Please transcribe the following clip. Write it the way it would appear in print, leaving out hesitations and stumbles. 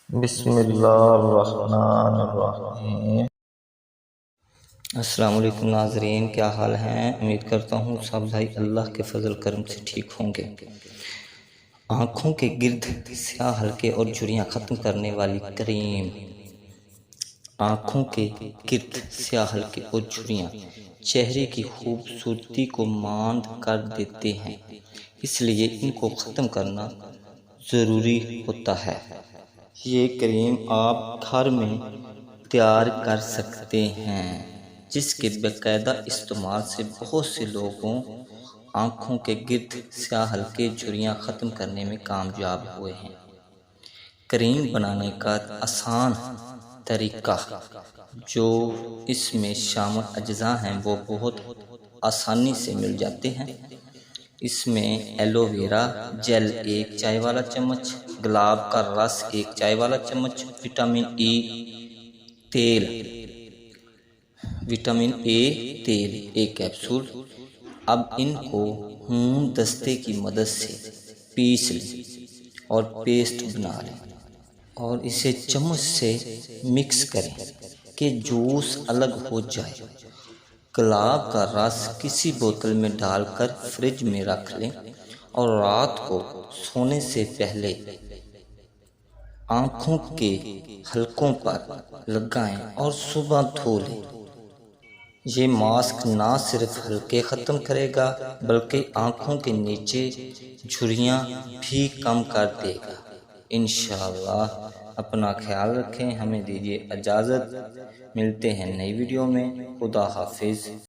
بسم اللہ الرحمن الرحیم۔ السلام علیکم ناظرین، کیا حال ہیں؟ امید کرتا ہوں سب بھائی اللہ کے فضل کرم سے ٹھیک ہوں گے۔ آنکھوں کے گرد سیاہ حلقے اور جھریاں ختم کرنے والی کریم۔ آنکھوں کے گرد سیاہ حلقے اور جھریاں چہرے کی خوبصورتی کو ماند کر دیتے ہیں، اس لیے ان کو ختم کرنا ضروری ہوتا ہے۔ یہ کریم آپ گھر میں تیار کر سکتے ہیں، جس کے باقاعدہ استعمال سے بہت سے لوگوں آنکھوں کے گرد سیاہ حلقے جھریاں ختم کرنے میں کامیاب ہوئے ہیں۔ کریم بنانے کا آسان طریقہ جو اس میں شامل اجزاء ہیں وہ بہت آسانی سے مل جاتے ہیں۔ اس میں ایلو ویرا جیل 1 چائے والا چمچ، گلاب کا رس 1 چائے والا چمچ، وٹامن اے تیل 1 کیپسول۔ اب ان کو دستے کی مدد سے پیس لیں اور پیسٹ بنا لیں اور اسے چمچ سے مکس کریں کہ جوس الگ ہو جائے۔ گلاب کا رس کسی بوتل میں ڈال کر فریج میں رکھ لیں اور رات کو سونے سے پہلے آنکھوں کے حلقوں پر لگائیں اور صبح دھو لیں۔ یہ ماسک نہ صرف حلقے ختم کرے گا بلکہ آنکھوں کے نیچے جھریاں بھی کم کر دے گا۔ انشاءاللہ اپنا خیال رکھیں، ہمیں دیجیے اجازت، ملتے ہیں نئی ویڈیو میں۔ خدا حافظ۔